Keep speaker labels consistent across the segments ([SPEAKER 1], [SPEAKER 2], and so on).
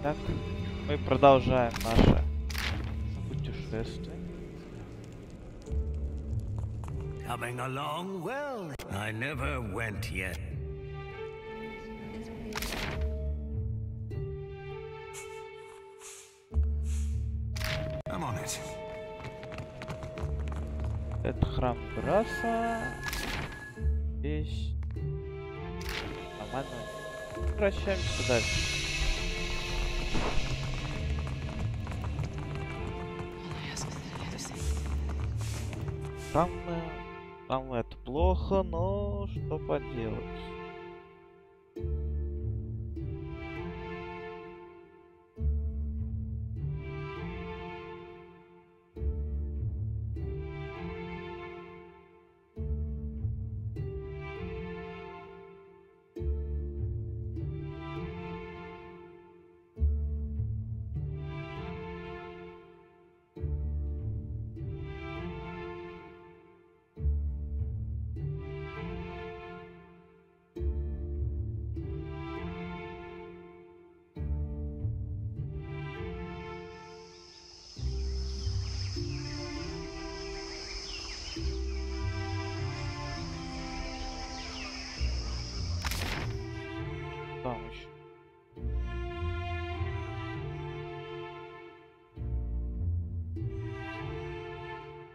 [SPEAKER 1] Так, мы продолжаем наше путешествие.
[SPEAKER 2] Coming along well. I never went yet. I'm on it.
[SPEAKER 1] Это храм Браса. Здесь нормально. Возвращаемся дальше. Там это плохо, но что поделать? Там еще.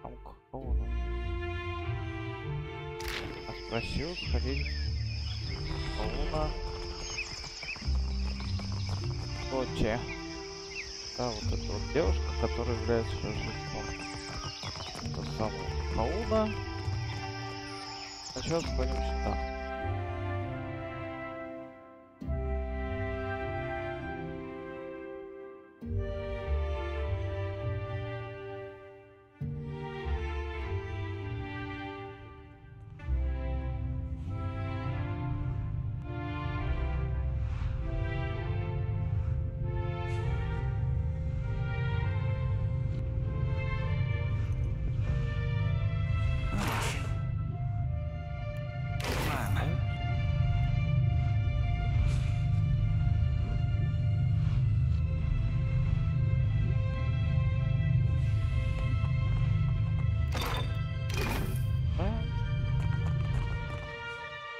[SPEAKER 1] Там кого надо? Спросил сходить. Луна. Ночи. Да, вот эта вот девушка, которая является жертвой. Это самая Луна. Сначала сходим сюда.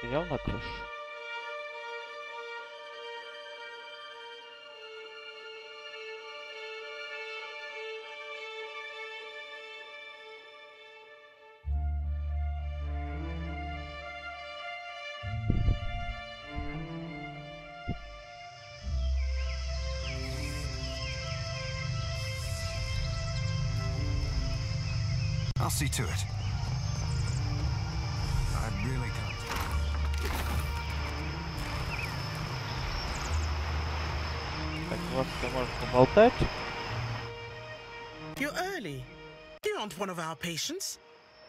[SPEAKER 1] Идем на крышу.
[SPEAKER 2] I'll see to it. I really can't.
[SPEAKER 1] Так, вас можно поболтать.
[SPEAKER 3] You're early. You aren't one of our patients.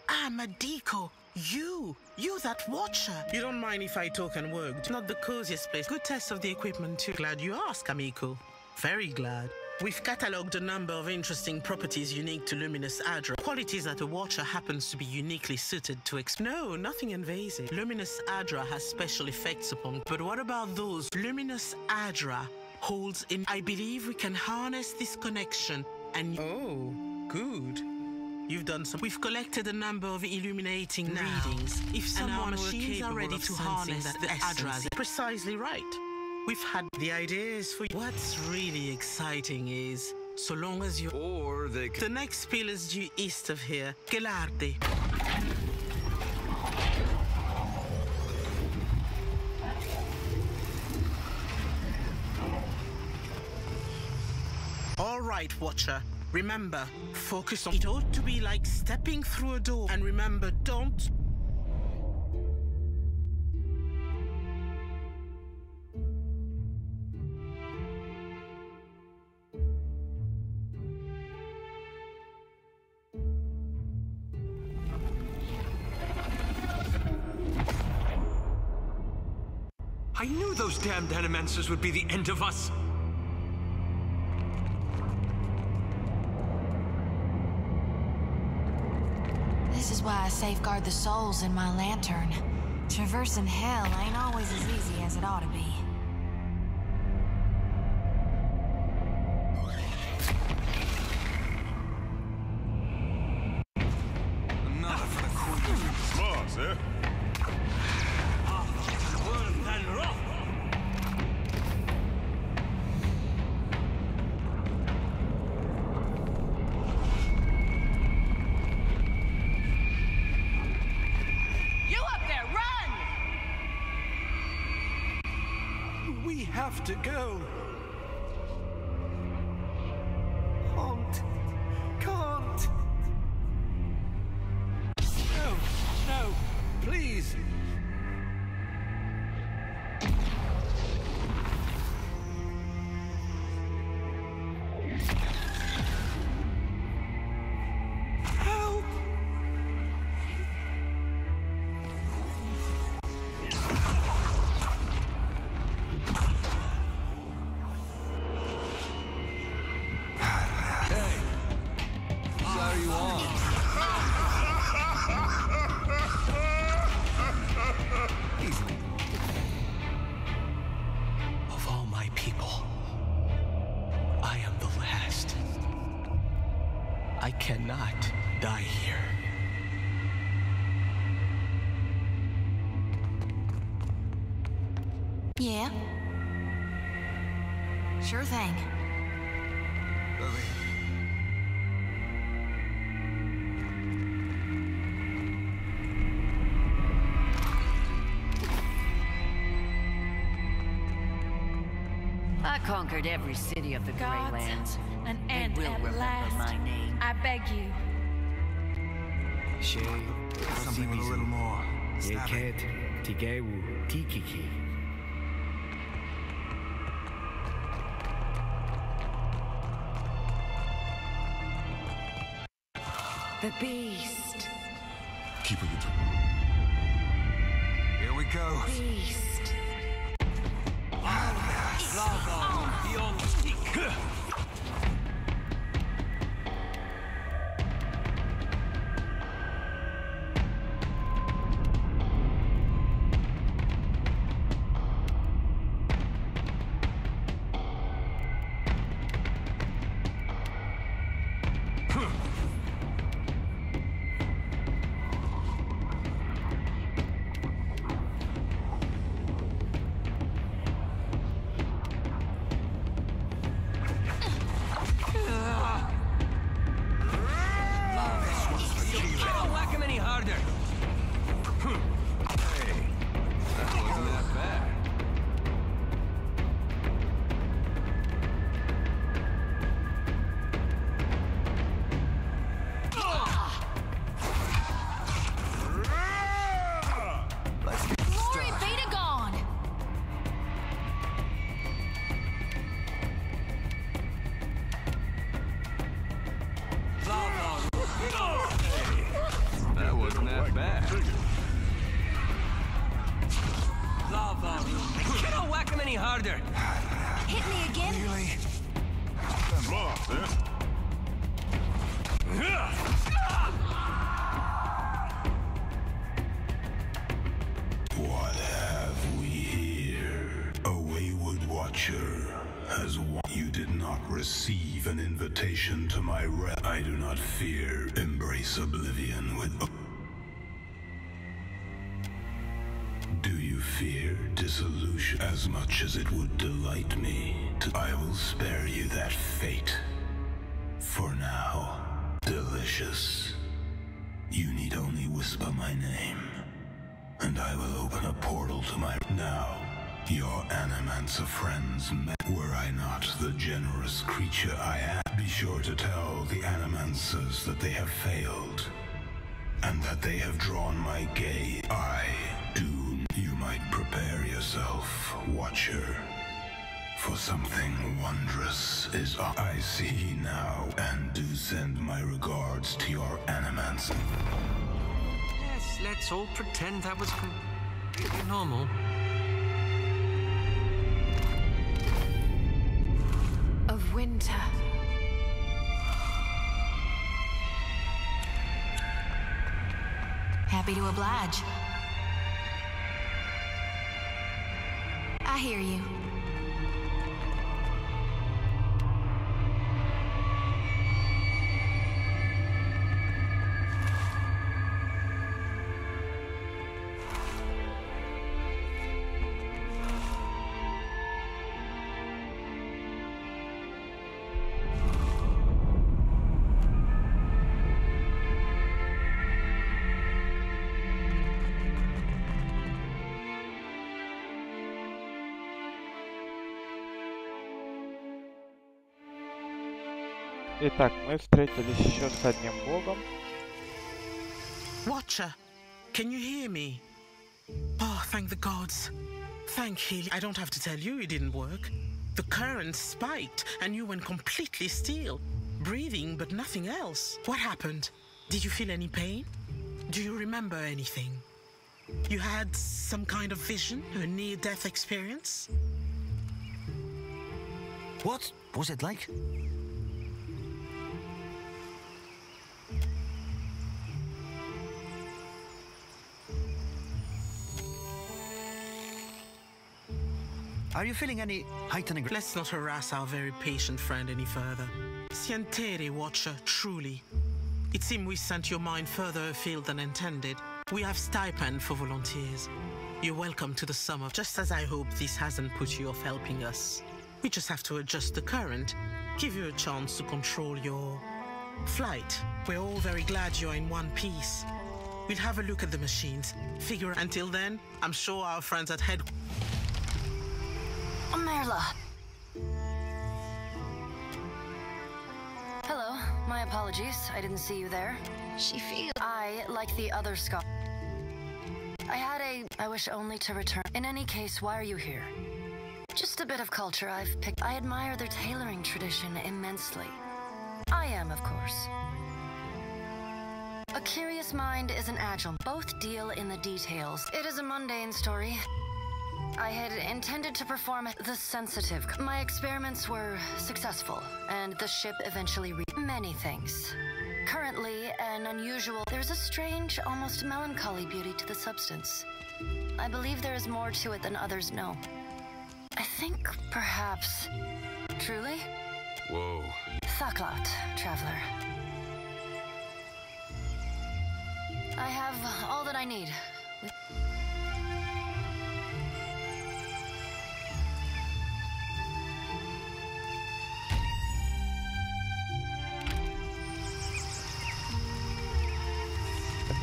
[SPEAKER 3] I'm Adiko. You that watcher. You don't mind if I talk and work. It's not the coziest place. Good test of the equipment too. Glad you asked, amico. Very glad. We've catalogued a number of interesting properties unique to Luminous Adra. Qualities that a watcher happens to be uniquely suited to No, nothing invasive. Luminous Adra has special effects upon. But what about those? Luminous Adra holds in. I believe we can harness this connection and. Oh, good. You've done some. We've collected a number of illuminating readings. If someone machines are ready to harness that the Adra, precisely right. We've had the ideas for you. What's really exciting is, so long as you or they can. The next pill is due east of here. Gelarde. All right, Watcher. Remember, focus on. It ought to be like stepping through a door. And remember, don't.
[SPEAKER 4] I knew those damned animancers would be the end of us!
[SPEAKER 5] This is why I safeguard the souls in my lantern. Traversing hell ain't always as easy as it ought to be.
[SPEAKER 4] We have to go. Can't. No, please. Help! Of all my people, I am the last. I cannot die here.
[SPEAKER 5] Yeah? Sure thing.
[SPEAKER 6] I conquered every city of the
[SPEAKER 7] Gods,
[SPEAKER 6] Greylands.
[SPEAKER 7] an
[SPEAKER 6] They
[SPEAKER 7] end
[SPEAKER 6] will
[SPEAKER 7] at
[SPEAKER 6] remember
[SPEAKER 7] last.
[SPEAKER 6] my name.
[SPEAKER 7] I beg you.
[SPEAKER 8] Shay, something a little more. Yeket, Tigewu, Tikiki.
[SPEAKER 6] The beast.
[SPEAKER 9] Keep it. Here we go.
[SPEAKER 6] Beast.
[SPEAKER 4] Harder.
[SPEAKER 5] Hit me again?
[SPEAKER 9] Really?
[SPEAKER 10] What have we here? A wayward watcher has you did not receive an invitation to my I do not fear. Embrace oblivion with. Do you fear dissolution as much as it would delight me? I will spare you that fate. For now, delicious. You need only whisper my name, and I will open a portal to my... Now, your Animancer friends met. Were I not the generous creature I am, be sure to tell the Animancers that they have failed, and that they have drawn my gaze. I do. You might prepare yourself, Watcher, for something wondrous is up. I see now, and do send my regards to your Animancer.
[SPEAKER 4] Yes, let's all pretend that was completely normal.
[SPEAKER 7] Of winter.
[SPEAKER 5] Happy to oblige. I hear you.
[SPEAKER 1] Итак, мы встретились еще с одним богом.
[SPEAKER 3] Watcher, can you hear me? Oh, thank the gods. Thank Healy. I don't have to tell you it didn't work. The current spiked and you went completely still. Breathing, but nothing else. What happened? Did you feel any pain? Do you remember anything? You had some kind of vision, a near-death experience?
[SPEAKER 11] What was it like? Are you feeling any heightening?
[SPEAKER 3] Let's not harass our very patient friend any further. Sientere, Watcher, truly. It seems we sent your mind further afield than intended. We have stipend for volunteers. You're welcome to the summer, just as I hope this hasn't put you off helping us. We just have to adjust the current, give you a chance to control your flight. We're all very glad you're in one piece. We'll have a look at the machines. Figure until then, I'm sure our friends at head...
[SPEAKER 5] Merla.
[SPEAKER 12] Hello, my apologies. I didn't see you there.
[SPEAKER 5] She feels...
[SPEAKER 12] I, like the other Scott... I wish only to return. In any case, why are you here? Just a bit of culture I've picked. I admire their tailoring tradition immensely. I am, of course. A curious mind is an agile. Both deal in the details. It is a mundane story. I had intended to perform the sensitive. My experiments were successful, and the ship eventually reached many things. Currently, an unusual... There's a strange, almost melancholy beauty to the substance. I believe there is more to it than others know. I think, perhaps... Truly?
[SPEAKER 11] Whoa.
[SPEAKER 12] Thaklat, traveler. I have all that I need.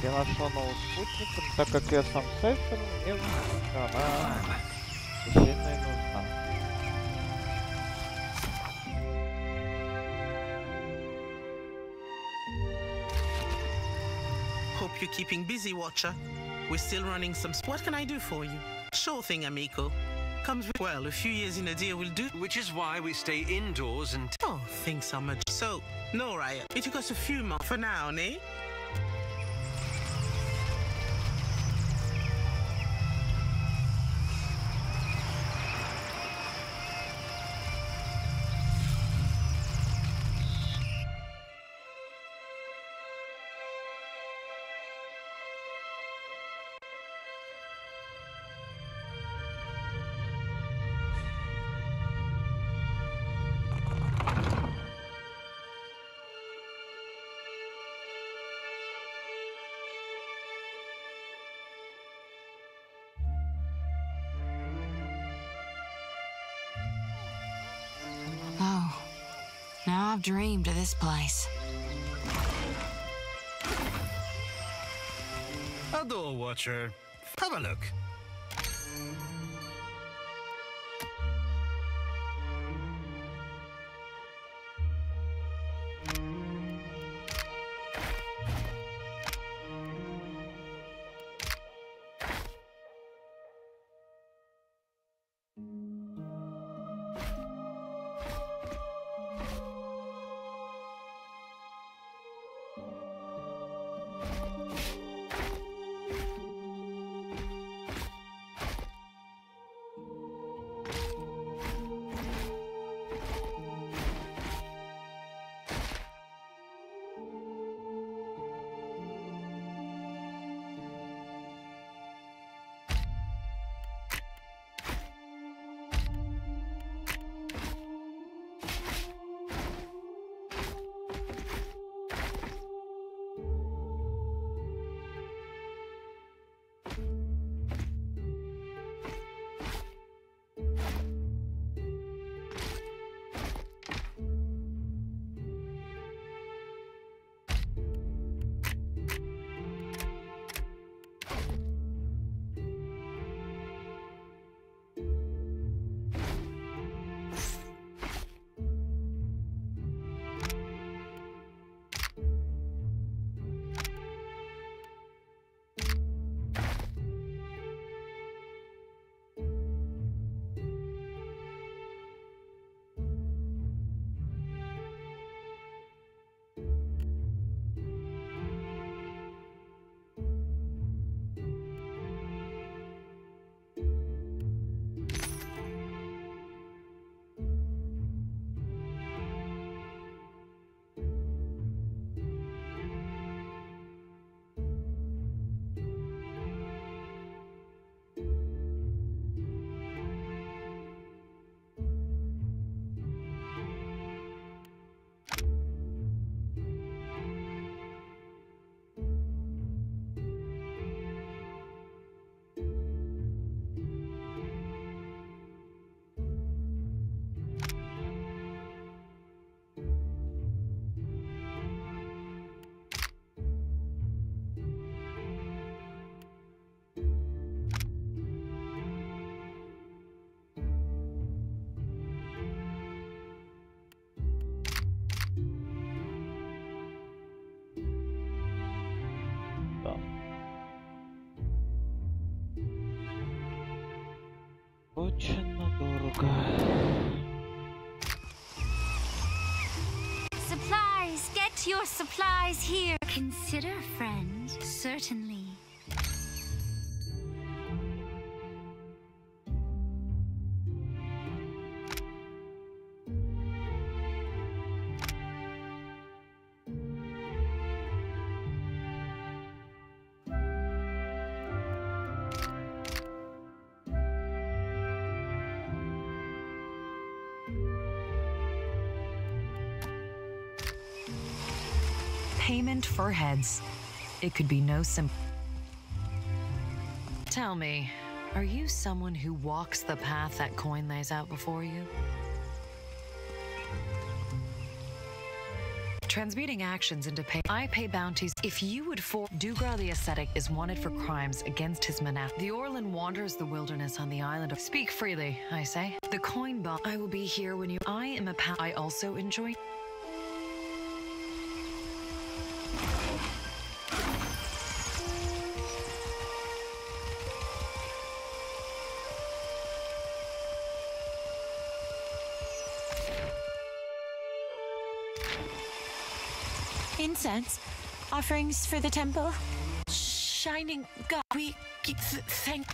[SPEAKER 1] Я нашел нового спутника, но так как я сам сейфер, мне она сильно и нужна.
[SPEAKER 3] Hope you're keeping busy, Watcher. We're still running some... What can I do for you? Sure thing, amico. Comes with... Well, a few years in a deal will do.
[SPEAKER 4] Which is why we stay indoors and...
[SPEAKER 3] Oh, things are much... So, no riot. It took us a few months for now, eh?
[SPEAKER 5] Oh, now I've dreamed of this place.
[SPEAKER 4] A door watcher. Have a look.
[SPEAKER 1] Очень дорого.
[SPEAKER 13] Supplies! Get your supplies here! Consider a friend. Certainly.
[SPEAKER 14] Payment for heads. It could be no simple. Tell me, are you someone who walks the path that coin lays out before you? Transmuting actions into pay. I pay bounties. If you would Dugra the Ascetic is wanted for crimes against his monastic. The Orlan wanders the wilderness on the island of. Speak freely, I say. The coin bomb. I will be here when you. I am a I also enjoy.
[SPEAKER 13] Incense? Offerings for the temple? Shining God, we thank...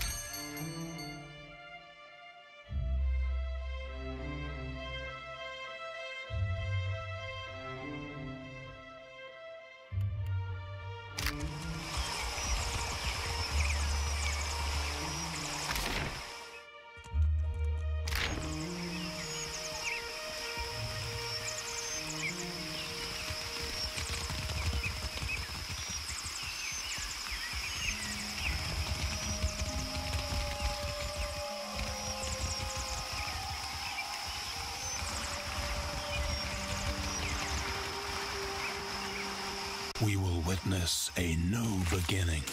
[SPEAKER 10] We will witness a new beginning.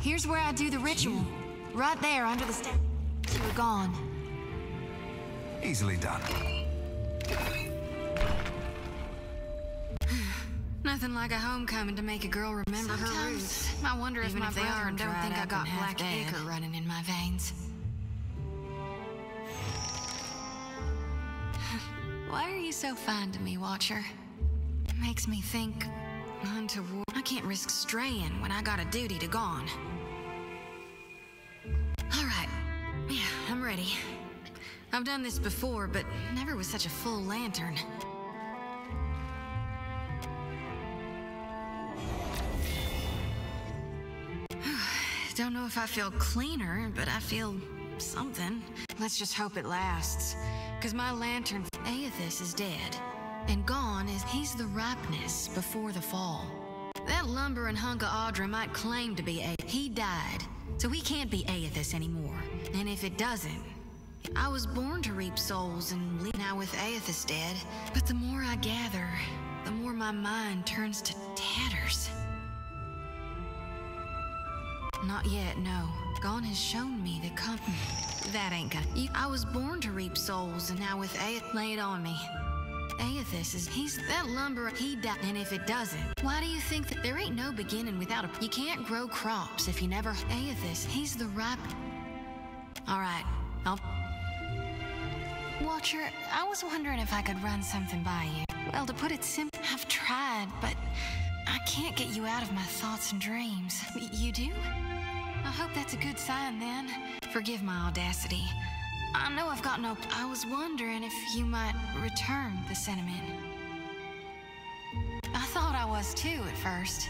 [SPEAKER 5] Here's where I do the ritual. Right there, under the step. You were gone.
[SPEAKER 9] Easily done.
[SPEAKER 7] Nothing like a homecoming to make a girl remember her roots.
[SPEAKER 5] I wonder if
[SPEAKER 7] Even
[SPEAKER 5] my
[SPEAKER 7] if they
[SPEAKER 5] brother
[SPEAKER 7] are
[SPEAKER 5] don't
[SPEAKER 7] dried
[SPEAKER 5] think I
[SPEAKER 7] up
[SPEAKER 5] got
[SPEAKER 7] and half
[SPEAKER 5] black
[SPEAKER 7] dead.
[SPEAKER 5] acre running in my veins. Why are you so fine to me, Watcher? It makes me think untoward. I can't risk straying when I got a duty to gone. All right. Yeah, I'm ready. I've done this before, but never with such a full lantern. Don't know if I feel cleaner, but I feel something. Let's just hope it lasts. Cause my lantern, Aethys is dead. And gone is he's the ripeness before the fall. That lumbering hunk of Audra might claim to be he died. So he can't be Aethys anymore. And if it doesn't, I was born to reap souls and lead now with Aethys dead. But the more I gather, the more my mind turns to tatters. Not yet, no. Gone has shown me the company. That ain't gonna. I was born to reap souls, and now with Aethys, lay it on me. Aethys is, he's that lumber, he died, and if it doesn't, why do you think that there ain't no beginning without a, you can't grow crops if you never, Aethys, he's the ripe. Alright, I'll. Watcher, I was wondering if I could run something by you. Well, to put it simply, I've tried, but I can't get you out of my thoughts and dreams. You do? I hope that's a good sign then. Forgive my audacity. I know I've got no... I was wondering if you might return the sentiment. I thought I was too at first.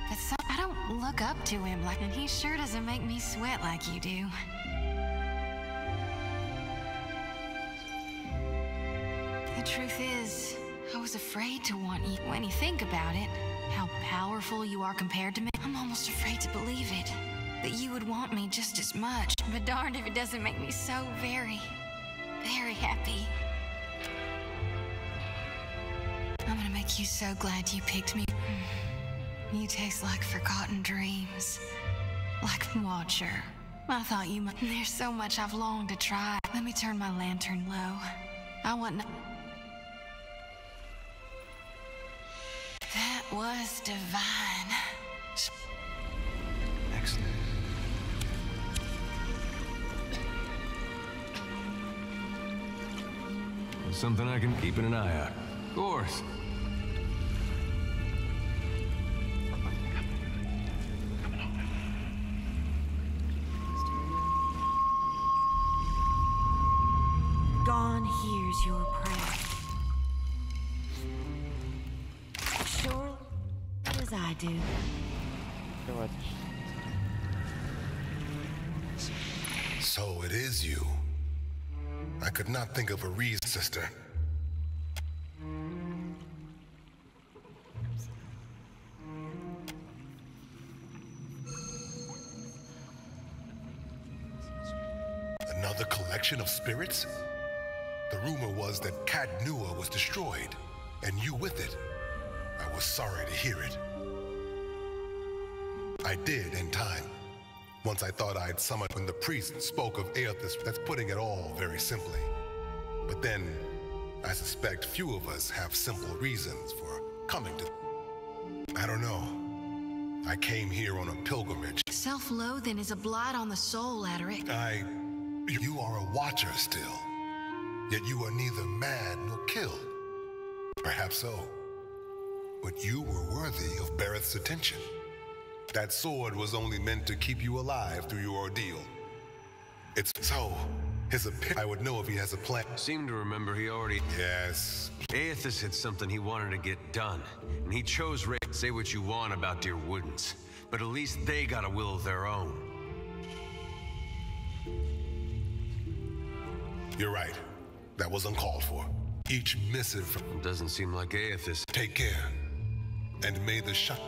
[SPEAKER 5] But I don't look up to him like... And he sure doesn't make me sweat like you do. The truth is, I was afraid to want you. When you think about it, how powerful you are compared to me, I'm almost afraid to believe it. That you would want me just as much. But darned if it doesn't make me so very, very happy. I'm gonna make you so glad you picked me. You taste like forgotten dreams. Like Watcher. I thought you might. There's so much I've longed to try. Let me turn my lantern low. I want no. That was divine.
[SPEAKER 9] Excellent.
[SPEAKER 15] Something I can keep an eye out. Of course.
[SPEAKER 13] Dawn hears your prayer. Sure as I do.
[SPEAKER 10] So it is you. I could not think of a reason, sister. Another collection of spirits? The rumor was that Cat Nua was destroyed, and you with it. I was sorry to hear it. I did in time. Once I thought I'd summoned when the priest spoke of Aethys. That's putting it all very simply. But then, I suspect few of us have simple reasons for coming to... I don't know. I came here on a pilgrimage.
[SPEAKER 5] Self-loathing is a blight on the soul, Adaric.
[SPEAKER 10] You are a watcher still. Yet you are neither mad nor killed. Perhaps so. But you were worthy of Barrett's attention. That sword was only meant to keep you alive through your ordeal. It's so. His opinion. I would know if he has a plan.
[SPEAKER 15] Seem to remember he already...
[SPEAKER 10] Yes.
[SPEAKER 15] Aethys had something he wanted to get done, and he chose Ray. Say what you want about Dear Woodens, but at least they got a will of their own.
[SPEAKER 10] You're right. That was uncalled for. Each missive from...
[SPEAKER 15] Doesn't seem like Aethys.
[SPEAKER 10] Take care. And may the shot...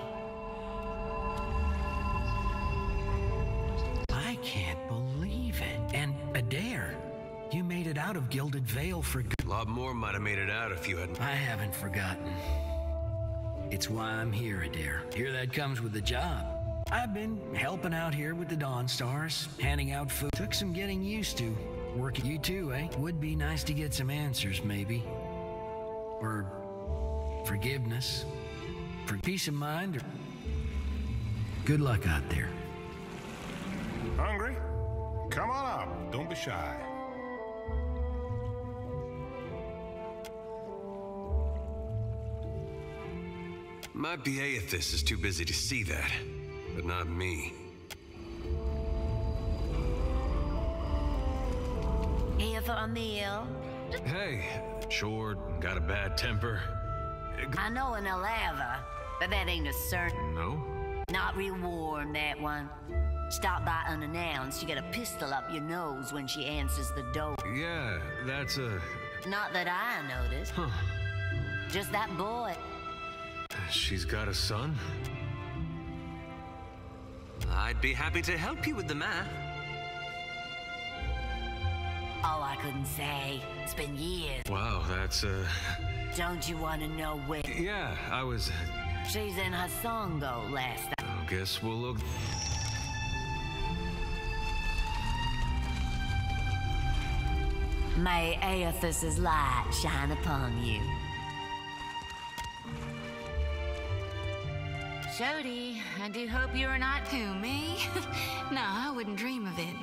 [SPEAKER 16] I can't believe it. And Adair, you made it out of Gilded Vale for good.
[SPEAKER 15] A lot more might have made it out if you hadn't.
[SPEAKER 16] I haven't forgotten. It's why I'm here, Adair. Here that comes with the job. I've been helping out here with the Dawn Stars, handing out food. Took some getting used to. Working you too, eh? Would be nice to get some answers, maybe. Or forgiveness. For peace of mind, or... Good luck out there.
[SPEAKER 17] Hungry? Come on up. Don't be shy.
[SPEAKER 15] Might be Aethys is too busy to see that, but not me.
[SPEAKER 6] Here for a meal?
[SPEAKER 15] Hey, short, got a bad temper.
[SPEAKER 6] I know an Alava, but that ain't a certain.
[SPEAKER 15] No?
[SPEAKER 6] Not real warm, that one. Stop by unannounced, you get a pistol up your nose when she answers the door.
[SPEAKER 15] Yeah, that's a...
[SPEAKER 6] Not that I noticed.
[SPEAKER 15] Huh.
[SPEAKER 6] Just that boy.
[SPEAKER 15] She's got a son?
[SPEAKER 4] I'd be happy to help you with the math.
[SPEAKER 6] Oh, I couldn't say. It's been years.
[SPEAKER 15] Wow, that's,
[SPEAKER 6] Don't you want to know where?
[SPEAKER 15] Yeah, I was...
[SPEAKER 6] She's in her Songo last time.
[SPEAKER 15] I guess we'll look...
[SPEAKER 6] May Aethys' light shine upon you. Jody, I do hope you're not...
[SPEAKER 5] Who, me? No, I wouldn't dream of it.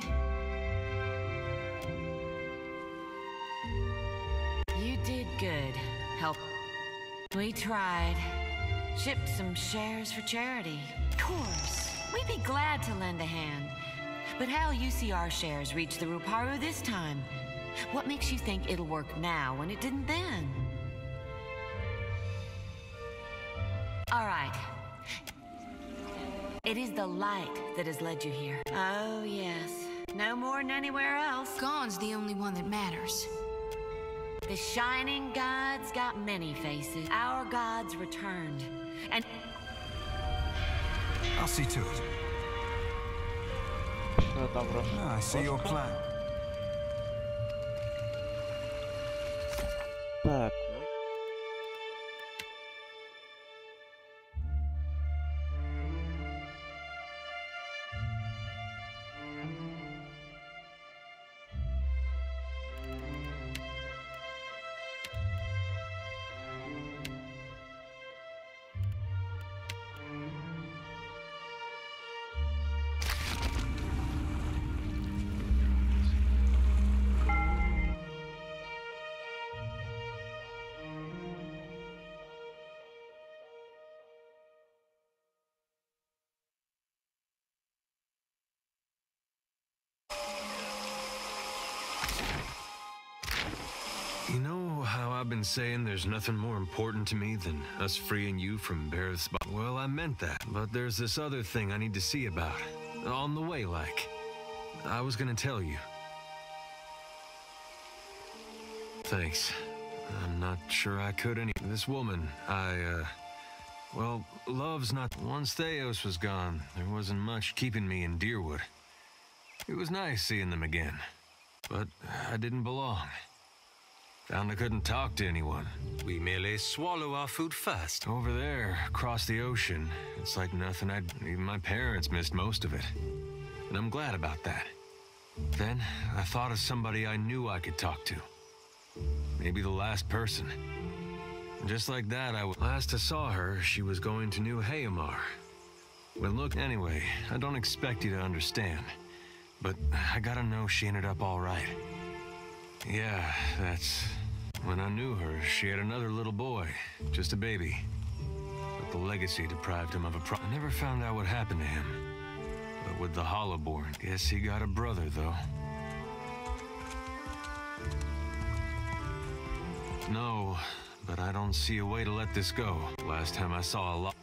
[SPEAKER 13] You did good. Help. We tried. Shipped some shares for charity. Of course. We'd be glad to lend a hand. But how'll you see our shares reach the Ruparu this time? What makes you think it'll work now when it didn't then? All right. It is the light that has led you here. Oh, yes. No more than anywhere else.
[SPEAKER 5] Gone's the only one that matters.
[SPEAKER 13] The shining gods got many faces. Our gods returned. And
[SPEAKER 9] I'll see to it. I see your plan.
[SPEAKER 1] Так.
[SPEAKER 15] You know how I've been saying there's nothing more important to me than us freeing you from Barrett's body? Well, I meant that, but there's this other thing I need to see about. On the way, like. I was gonna tell you. Thanks. I'm not sure I could any. This woman, well, love's not. Once Theos was gone, there wasn't much keeping me in Deerwood. It was nice seeing them again, but I didn't belong. Found I couldn't talk to anyone.
[SPEAKER 18] We merely swallow our food first.
[SPEAKER 15] Over there, across the ocean, it's like nothing even my parents missed most of it. And I'm glad about that. Then, I thought of somebody I knew I could talk to. Maybe the last person. Just like that, last I saw her, she was going to New Hayamar. Well, look, anyway, I don't expect you to understand. But I gotta know she ended up all right. Yeah, that's... When I knew her, she had another little boy, just a baby. But the legacy deprived him of I never found out what happened to him. But with the Hollowborn, guess he got a brother, though. No, but I don't see a way to let this go. Last time I saw a lot...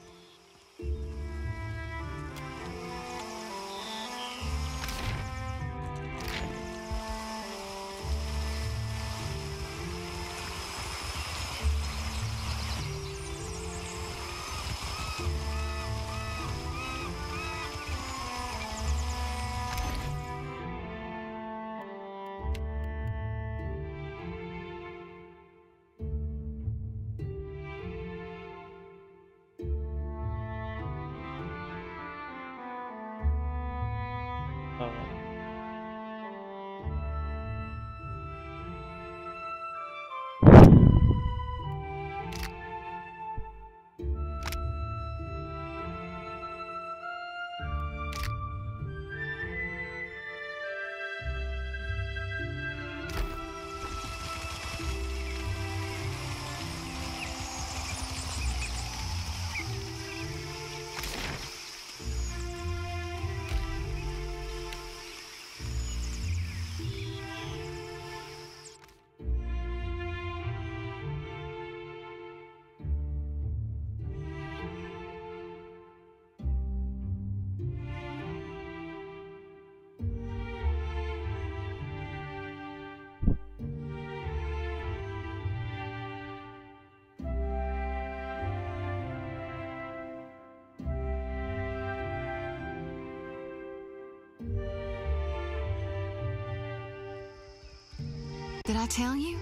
[SPEAKER 5] Did I tell you?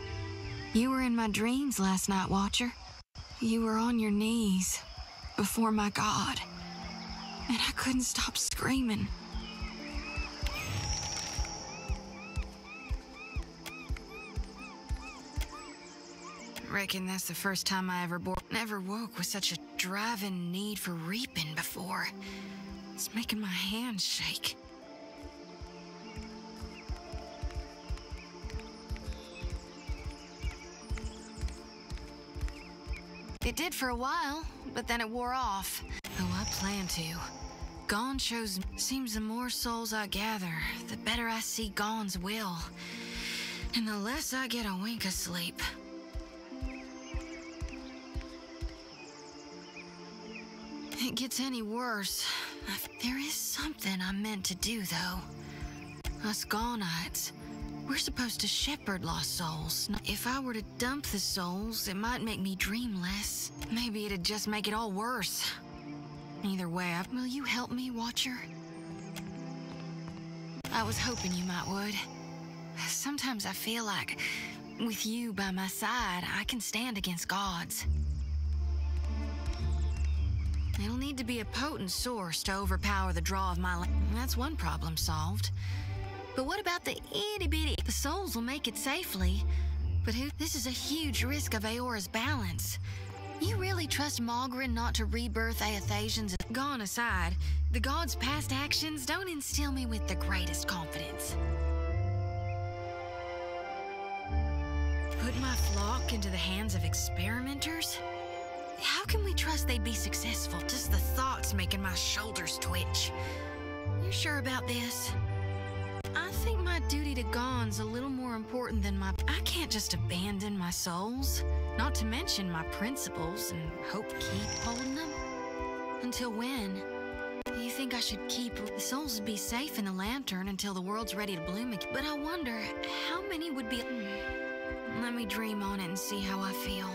[SPEAKER 5] You were in my dreams last night, Watcher. You were on your knees before my God, and I couldn't stop screaming. Reckon that's the first time I never woke with such a driving need for reaping before. It's making my hands shake. It did for a while, but then it wore off. Oh, I plan to. Gone seems the more souls I gather, the better I see Gone's will. And the less I get a wink of sleep. It gets any worse. There is something I'm meant to do, though. Us Gonites, We're supposed to shepherd lost souls. If I were to dump the souls, it might make me dream less. Maybe it'd just make it all worse. Either way, will you help me, Watcher? I was hoping you might would. Sometimes I feel like, with you by my side, I can stand against gods. It'll need to be a potent source to overpower the draw of my life. That's one problem solved. But what about the itty-bitty? The souls will make it safely. But this is a huge risk of Aora's balance. You really trust Malgrin not to rebirth Aethasians? Gone aside, the gods' past actions don't instill me with the greatest confidence. Put my flock into the hands of experimenters? How can we trust they'd be successful? Just the thoughts making my shoulders twitch. You sure about this? I think my duty to Gon's a little more important than my... I can't just abandon my souls. Not to mention my principles and hope keep holding them. Until when? You think I should keep... The souls would be safe in the lantern until the world's ready to bloom again. But I wonder, how many would be... Let me dream on it and see how I feel.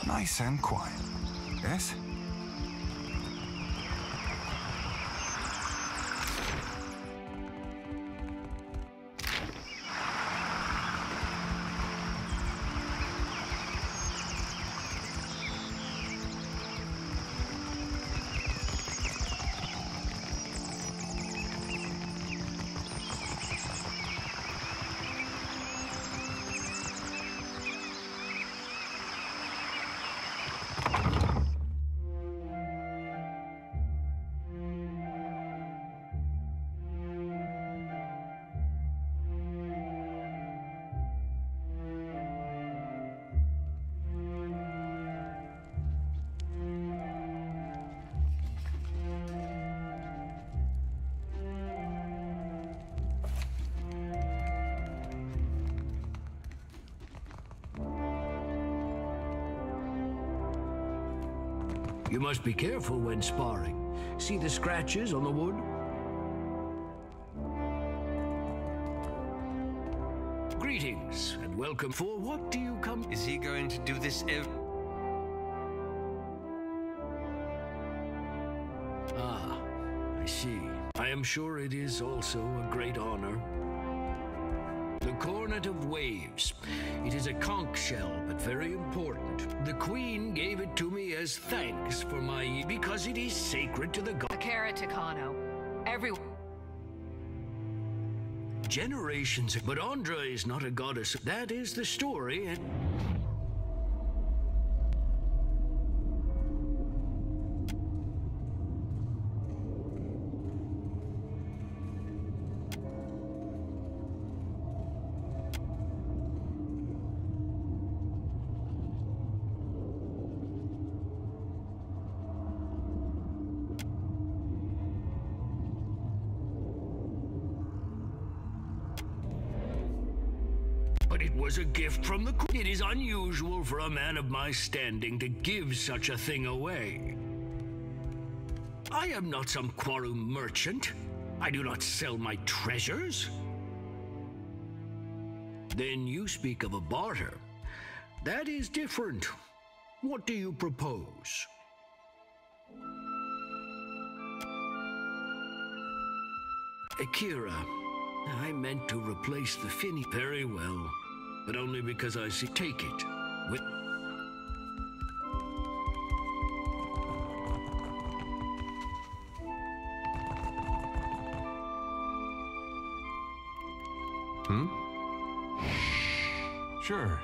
[SPEAKER 9] Nice and quiet. Yes?
[SPEAKER 16] You must be careful when sparring. See the scratches on the wood? Greetings and welcome. For what do you come?
[SPEAKER 18] Is he going to do this
[SPEAKER 16] Ah, I see. I am sure it is also a great honor. The Cornet of Waves. It is a conch shell, but very important. The Queen gave it to me as thanks for my... because it is sacred to the god.
[SPEAKER 14] A carrot to Kano. Everyone.
[SPEAKER 16] Generations, but Andra is not a goddess. That is the story, and... was a gift from the Queen. It is unusual for a man of my standing to give such a thing away. I am not some quarrel merchant. I do not sell my treasures. Then you speak of a barter. That is different. What do you propose? Akira, I meant to replace the Finny. Very well. But only because I see. Take it. With
[SPEAKER 15] Sure.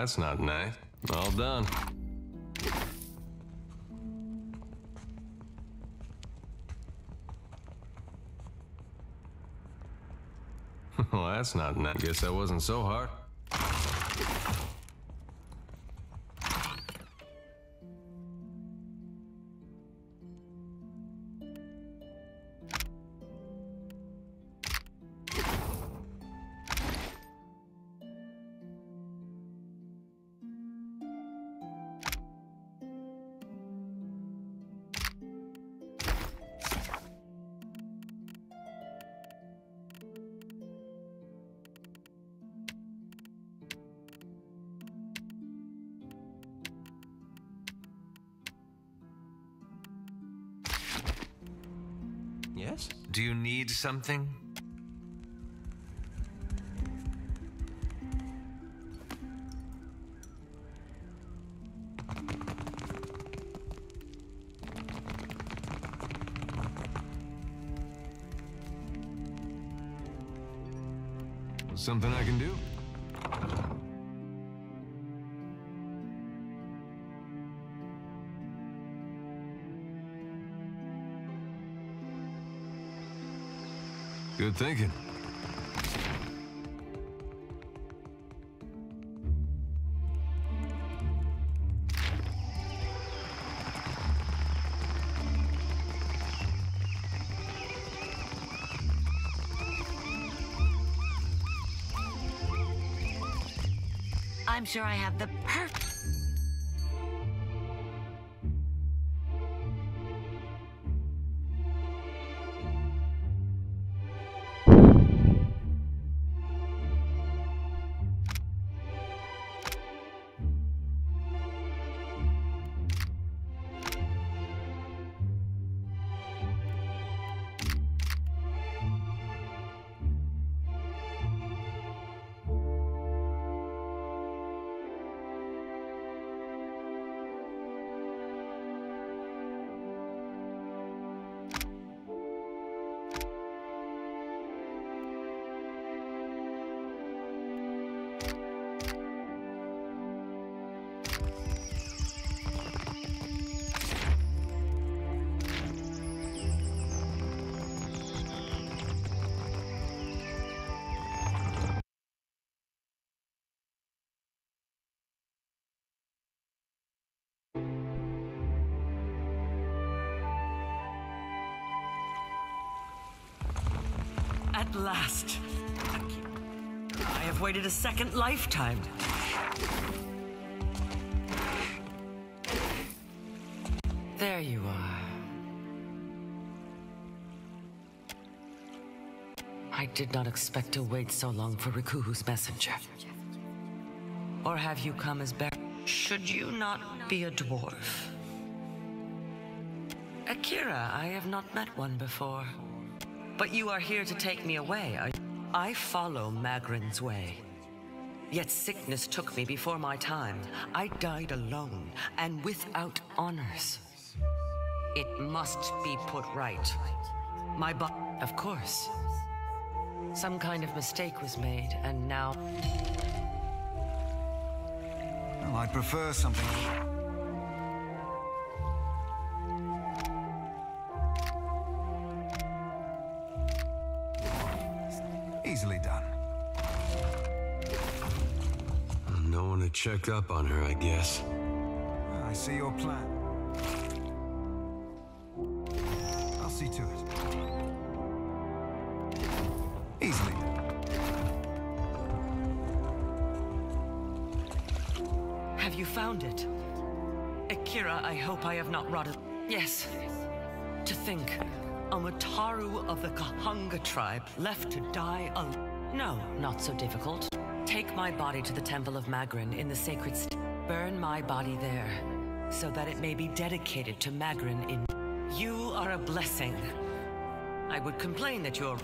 [SPEAKER 15] that's not nice. All done. Well, that's not nice. Guess that wasn't so hard.
[SPEAKER 18] Yes?
[SPEAKER 15] Do you need something? Something I can do? Good thinking.
[SPEAKER 13] I'm sure I have the perfect...
[SPEAKER 4] At last. I have waited a second lifetime. There you are. I did not expect to wait so long for Riku's messenger. Or have you come as Should you not be a dwarf? Akira, I have not met one before. But you are here to take me away. I follow Magrin's way. Yet sickness took me before my time. I died alone and without honors. It must be put right. My of course. Some kind of mistake was made, and now...
[SPEAKER 9] Well, I'd prefer something... Easily done.
[SPEAKER 15] No one to check up on her, I guess.
[SPEAKER 9] I see your plan. I'll see to it. Easily done.
[SPEAKER 4] Have you found it? Akira, I hope I have not rotted. Yes. To think, a Mataru of the Kahanga tribe left to die alone. No, not so difficult. Take my body to the Temple of Magrin in the sacred burn my body there, so that it may be dedicated to Magrin in... You are a blessing. I would complain that you're...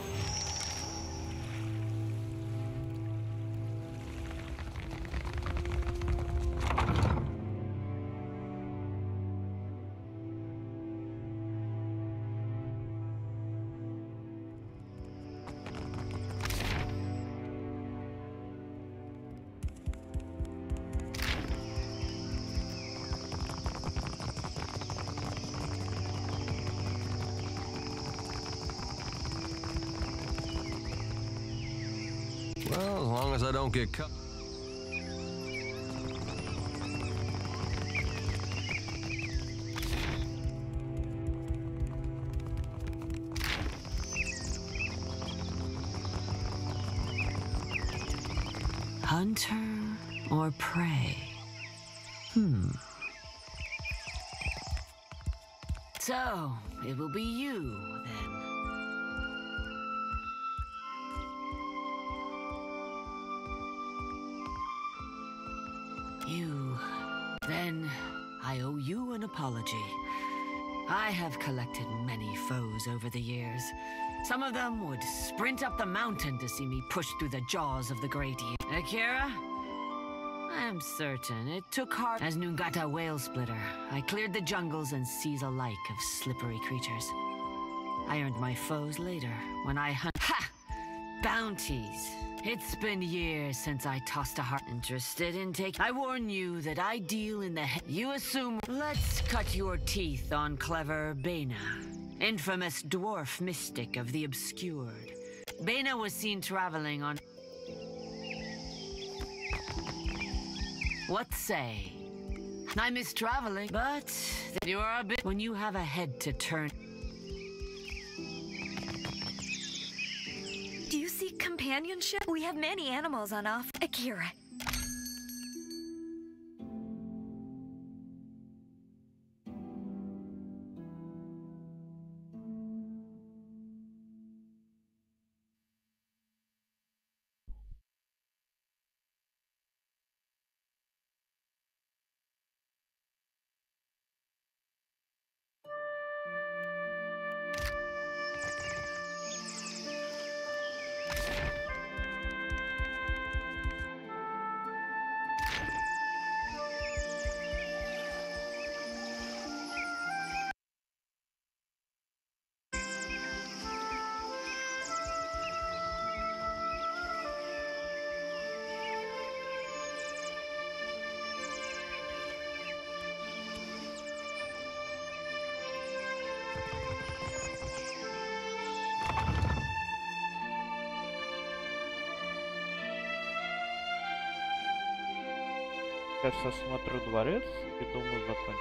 [SPEAKER 15] long as I don't get caught.
[SPEAKER 13] Hunter or prey? So, it will be you, then. Then, I owe you an apology. I have collected many foes over the years. Some of them would sprint up the mountain to see me push through the jaws of the great eel. Akira? I am certain it took hard. As Nungata Whale Splitter, I cleared the jungles and seas alike of slippery creatures. I earned my foes later when I hunt. Ha! Bounties. It's been years since I tossed a heart. Interested in taking? I warn you that I deal in the you assume. Let's cut your teeth on clever Bena, infamous dwarf mystic of the obscured. Bena was seen traveling on. What say? I miss traveling, but you are a bit when you have a head to turn.
[SPEAKER 19] Do you seek companionship? We have many animals on offer. Akira.
[SPEAKER 1] Сейчас смотрю дворец и думаю закончить.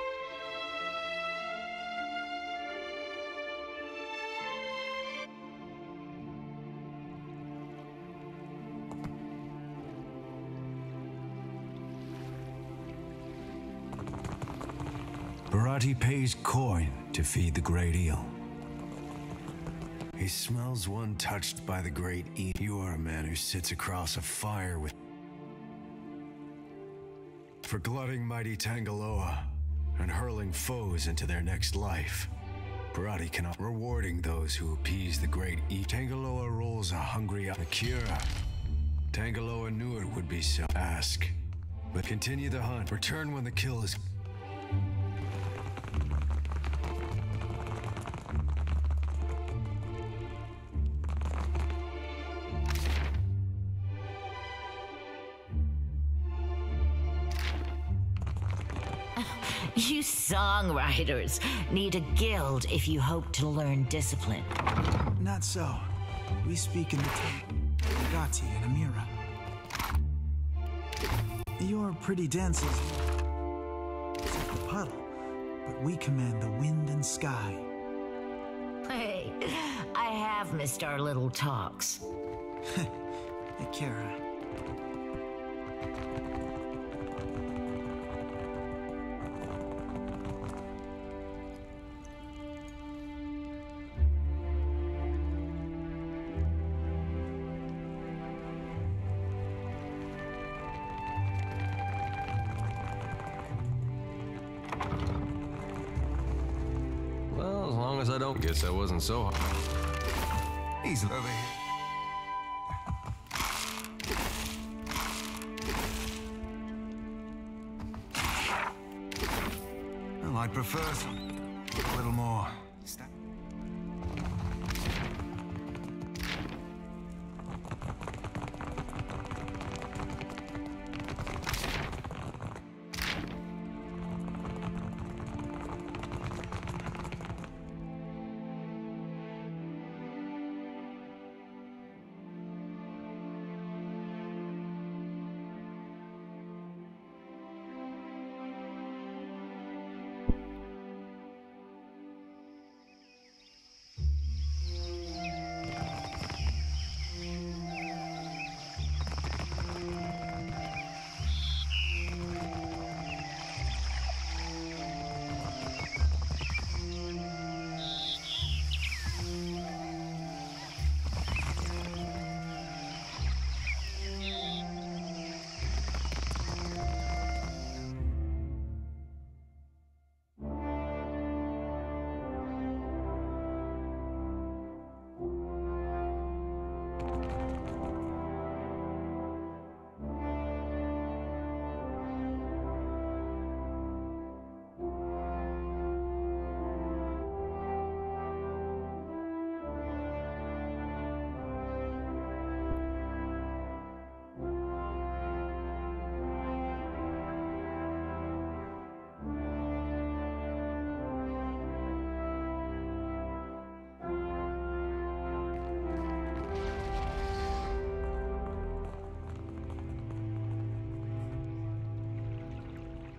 [SPEAKER 9] Barati pays coin to feed the great eel.
[SPEAKER 8] He smells one touched by the great eel. You are a man who sits across a fire with... For glutting mighty Tangaloa and hurling foes into their next life. Barati cannot rewarding those who appease the great eel. Tangaloa rolls a hungry Akira. Tangaloa knew it would be so. Ask. But continue the hunt. Return when the kill is...
[SPEAKER 6] You songwriters need a guild if you hope to learn discipline.
[SPEAKER 20] Not so. We speak in the Gati and Amira. Your pretty dances like the puddle, but we command the wind and sky.
[SPEAKER 6] Hey, I have missed our little talks.
[SPEAKER 20] Akira.
[SPEAKER 15] I don't guess that wasn't so hard.
[SPEAKER 9] He's over here. Well, I'd prefer a little more.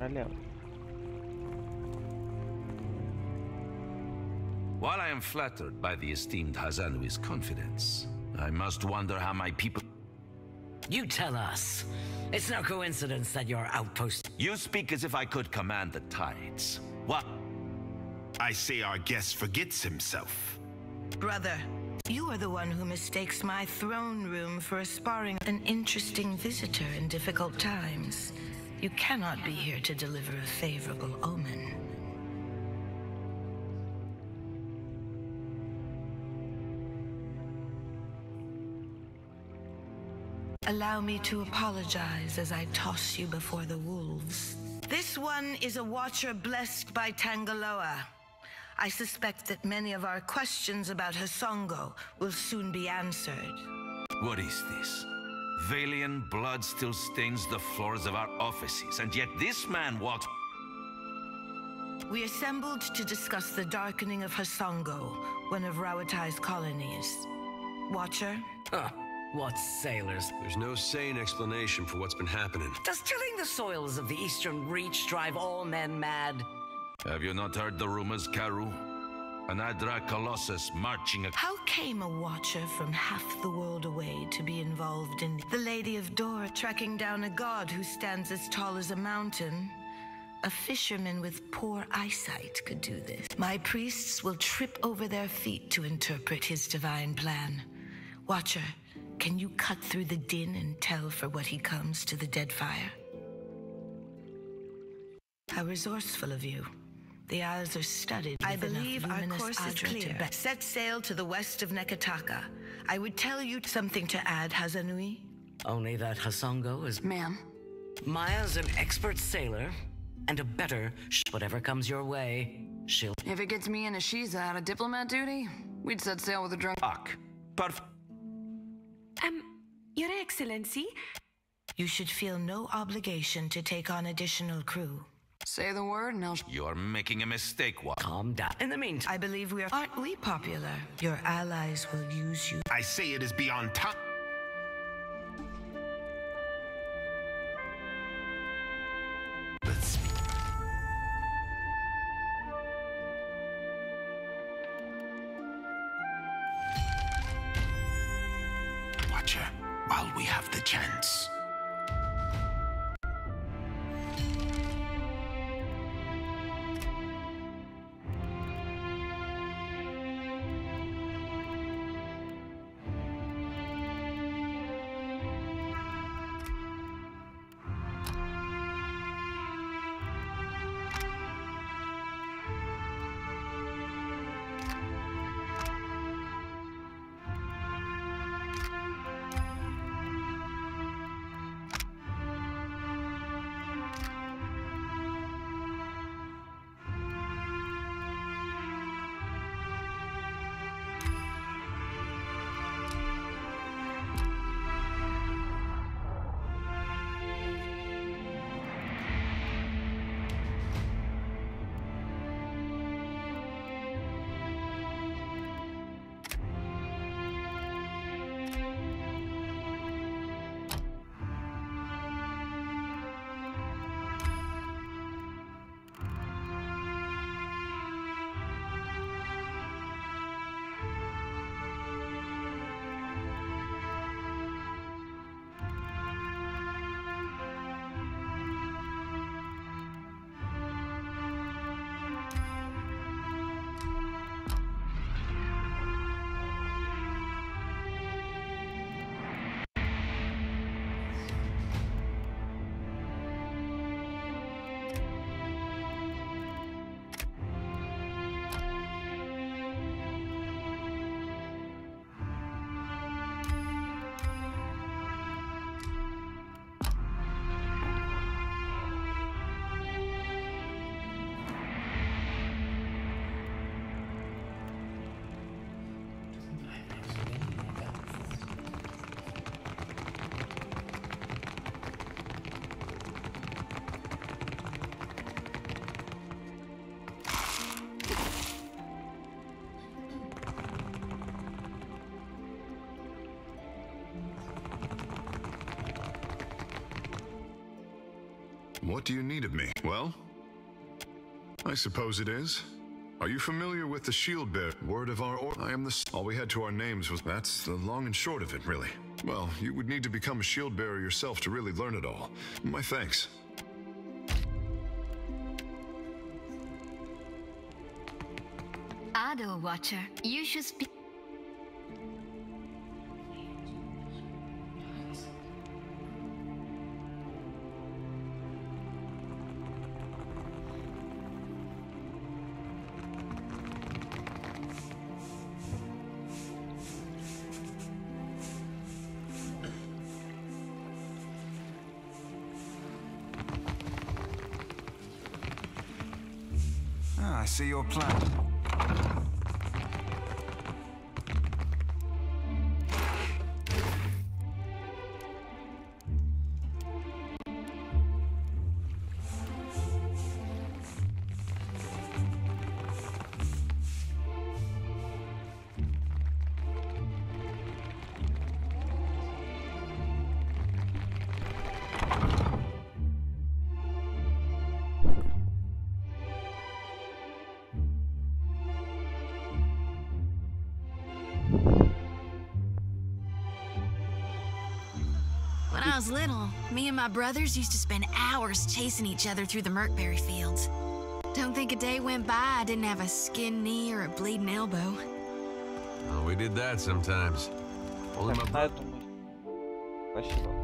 [SPEAKER 1] королевой.
[SPEAKER 21] While I am flattered by the esteemed Hazanui's confidence, I must wonder how my people...
[SPEAKER 16] You tell us. It's no coincidence that your outpost...
[SPEAKER 21] You speak as if I could command the tides. What?
[SPEAKER 10] I say our guest forgets himself.
[SPEAKER 3] Brother, you are the one who mistakes my throne room for a sparring an interesting visitor in difficult times. You cannot be here to deliver a favorable omen. Allow me to apologize as I toss you before the wolves. This one is a watcher blessed by Tangaloa. I suspect that many of our questions about Hasongo will soon be answered.
[SPEAKER 21] What is this? Valian blood still stains the floors of our offices, and yet this man walks...
[SPEAKER 3] We assembled to discuss the darkening of Hasongo, one of Rawatai's colonies. Watcher?
[SPEAKER 16] Huh. What sailors?
[SPEAKER 15] There's no sane explanation for what's been happening.
[SPEAKER 16] Does tilling the soils of the Eastern Reach drive all men mad?
[SPEAKER 21] Have you not heard the rumors, Karu? An Adra Colossus marching...
[SPEAKER 3] How came a watcher from half the world away to be involved in the Lady of Dor tracking down a god who stands as tall as a mountain? A fisherman with poor eyesight could do this. My priests will trip over their feet to interpret his divine plan. Watcher, can you cut through the din and tell for what he comes to the Deadfire? How resourceful of you. The Isles are studded. I believe our course is clear. Set sail to the west of Nekataka. I would tell you something to add, Hazanui.
[SPEAKER 16] Only that Hasongo is...
[SPEAKER 5] Ma'am.
[SPEAKER 16] Maya's an expert sailor, and a better whatever comes your way, she'll...
[SPEAKER 5] If it gets me and Ashiza out of diplomat duty, we'd set sail with a drunk...
[SPEAKER 19] Your Excellency?
[SPEAKER 3] You should feel no obligation to take on additional crew.
[SPEAKER 5] Say the word and I'll...
[SPEAKER 21] You're making a mistake,
[SPEAKER 16] Calm down. In the meantime...
[SPEAKER 3] I believe we are... Aren't we popular? Your allies will use you.
[SPEAKER 10] I say it is beyond time. Let's... Watcher, while we have the chance.
[SPEAKER 2] What do you need of me? Well, I suppose it is. Are you familiar with the shield bearer? Word of our order. I am the... All we had to our names was... That's the long and short of it, really. Well, you would need to become a shield bearer yourself to really learn it all. My thanks.
[SPEAKER 6] Ado, Watcher. You should speak...
[SPEAKER 9] I see your plan.
[SPEAKER 5] When I was little, me and my brothers used to spend hours chasing each other through the Merkberry fields. Don't think a day went by I didn't have a skinned knee or a bleeding elbow.
[SPEAKER 15] Oh, we did that sometimes. Only my brother.
[SPEAKER 1] Спасибо.